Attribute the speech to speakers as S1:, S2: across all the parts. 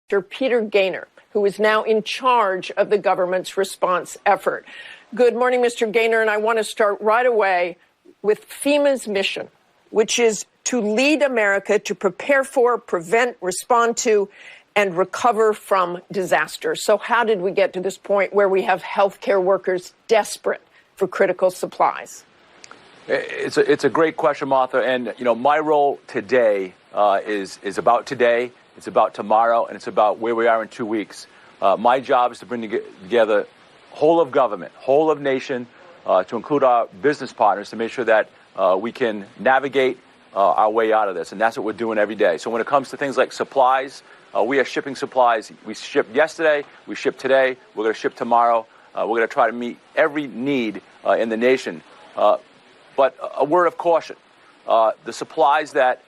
S1: Peter Gaynor, who is now in charge of the government's response effort. Good morning, Mr. Gaynor, and I want to start right away with FEMA's mission, which is to lead America to prepare for, prevent, respond to, and recover from disaster. So how did we get to this point where we have healthcare workers desperate for critical supplies?
S2: It's a great question, Martha. And, my role today is about today. It's about tomorrow, and it's about where we are in 2 weeks. My job is to bring together whole of government, whole of nation, to include our business partners to make sure that we can navigate our way out of this. And that's what we're doing every day. So when it comes to things like supplies, we are shipping supplies. We shipped yesterday. We shipped today. We're going to ship tomorrow. We're going to try to meet every need in the nation. But a word of caution. The supplies that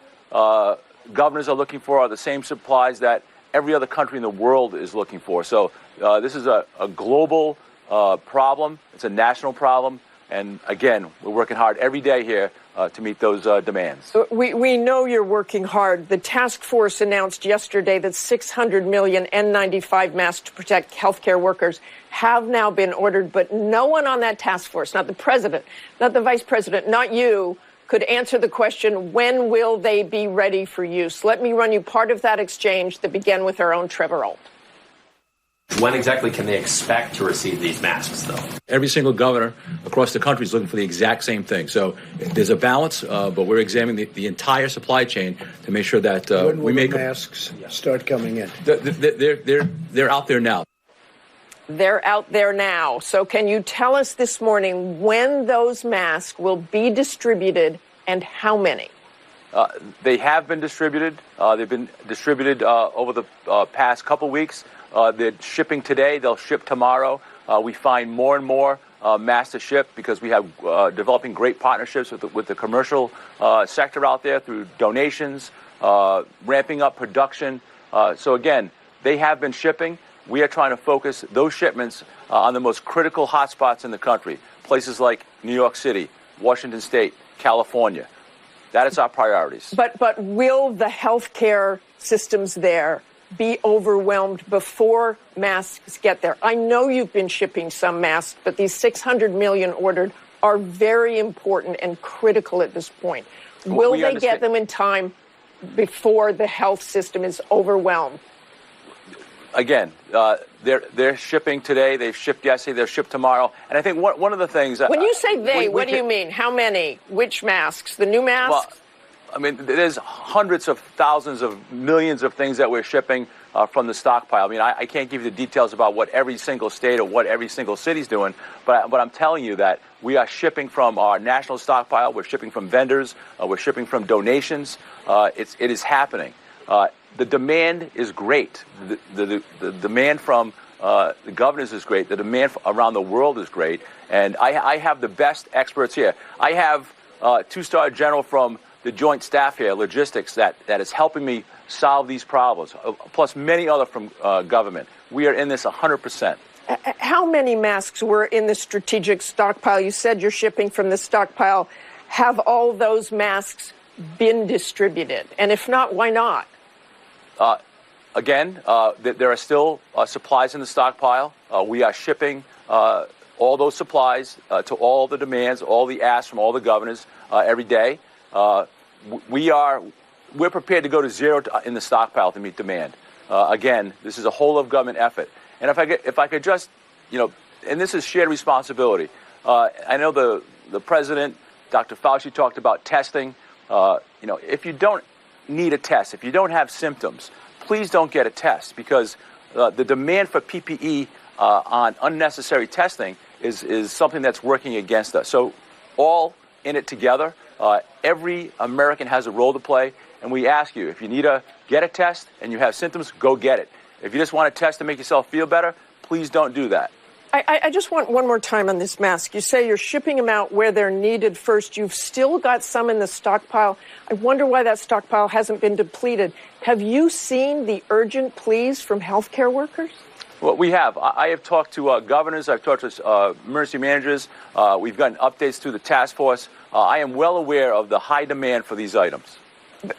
S2: governors are looking for are the same supplies that every other country in the world is looking for. So this is a global problem. It's a national problem. And again, we're working hard every day here to meet those demands.
S1: We know you're working hard. The task force announced yesterday that 600 million N95 masks to protect healthcare workers have now been ordered, but no one on that task force, not the president, not the vice president, not you, could answer the question, when will they be ready for use? Let me run you part of that exchange that began with our own Trevor Ault.
S3: When exactly can they expect to receive these masks, though?
S4: Every single governor across the country is looking for the exact same thing. So there's a balance, but we're examining the entire supply chain to make sure that
S5: when will the masks start coming in?
S4: They're out there now.
S1: They're out there now. So can you tell us this morning when those masks will be distributed and how many?
S2: They have been distributed. They've been distributed over the past couple weeks. They're shipping today. They'll ship tomorrow. We find more and more masks to ship because we have developing great partnerships with the commercial sector out there through donations, ramping up production. So again, they have been shipping. We are trying to focus those shipments on the most critical hotspots in the country, places like New York City, Washington State, California. That is our priorities.
S1: But will the healthcare systems there be overwhelmed before masks get there? I know you've been shipping some masks, but these 600 million ordered are very important and critical at this point. Will they get them in time before the health system is overwhelmed?
S2: Again, they're shipping today. They've shipped yesterday. They'll ship tomorrow. And I think one of the things...
S1: When you say they, what do you mean? How many? Which masks? The new masks?
S2: Well, I mean, there's hundreds of thousands of millions of things that we're shipping from the stockpile. I mean, I can't give you the details about what every single state or what every single city's doing, but I'm telling you that we are shipping from our national stockpile. We're shipping from vendors. We're shipping from donations. It is happening. The demand is great. The demand from the governors is great. The demand around the world is great. And I have the best experts here. I have two-star general from the Joint Staff here, logistics, that is helping me solve these problems, plus many other from government. We are in this 100%.
S1: How many masks were in the strategic stockpile? You said you're shipping from the stockpile. Have all those masks been distributed? And if not, why not?
S2: Again, there are still supplies in the stockpile. We are shipping all those supplies to all the demands, all the asks from all the governors every day. We're prepared to go to zero in the stockpile to meet demand. Again, this is a whole of government effort. And if I could just, and this is shared responsibility. I know the president, Dr. Fauci, talked about testing. If you don't need a test, if you don't have symptoms, please don't get a test, because the demand for PPE on unnecessary testing is something that's working against us. So all in it together. Every American has a role to play, and we ask you, if you need to get a test and you have symptoms, go get it. If you just want a test to make yourself feel better, please don't do that.
S1: I just want one more time on this mask. You say you're shipping them out where they're needed first. You've still got some in the stockpile. I wonder why that stockpile hasn't been depleted. Have you seen the urgent pleas from healthcare workers?
S2: Well, we have. I have talked to governors. I've talked to emergency managers. We've gotten updates through the task force. I am well aware of the high demand for these items.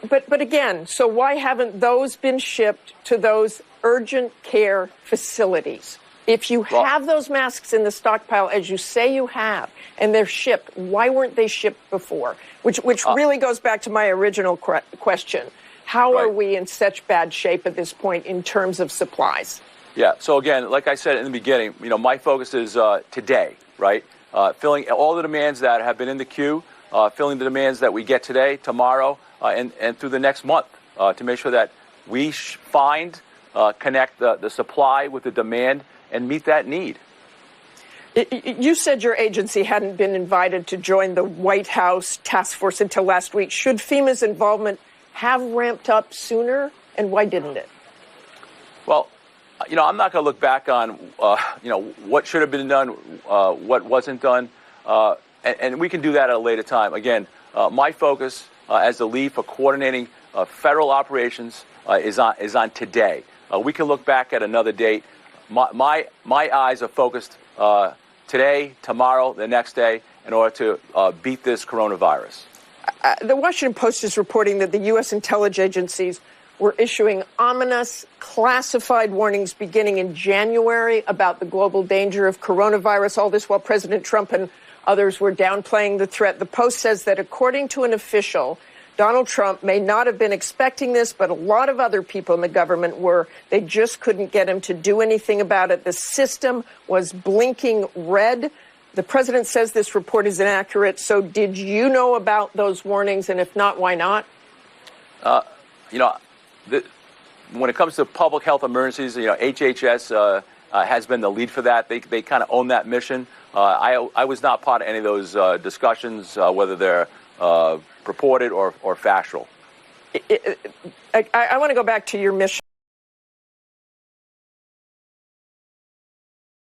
S1: But again, so why haven't those been shipped to those urgent care facilities? If you have those masks in the stockpile, as you say you have, and they're shipped, why weren't they shipped before? Which really goes back to my original question. How are we in such bad shape at this point in terms of supplies?
S2: Yeah. So again, like I said in the beginning, my focus is today, right? Filling all the demands that have been in the queue, filling the demands that we get today, tomorrow, and through the next month to make sure that we connect the supply with the demand and meet that need.
S1: You said your agency hadn't been invited to join the White House task force until last week. Should FEMA's involvement have ramped up sooner, and why didn't it?
S2: Well, I'm not going to look back on, what should have been done, what wasn't done, and we can do that at a later time. Again, my focus as the lead for coordinating federal operations is on today. We can look back at another date. My eyes are focused today, tomorrow, the next day, in order to beat this coronavirus.
S1: The Washington Post is reporting that the U.S. intelligence agencies were issuing ominous, classified warnings beginning in January about the global danger of coronavirus, all this while President Trump and others were downplaying the threat. The Post says that according to an official, Donald Trump may not have been expecting this, but a lot of other people in the government were. They just couldn't get him to do anything about it. The system was blinking red. The president says this report is inaccurate. So did you know about those warnings? And if not, why not?
S2: When it comes to public health emergencies, HHS has been the lead for that. They kind of own that mission. I was not part of any of those discussions, whether they're purported or factual.
S1: I want to go back to your mission.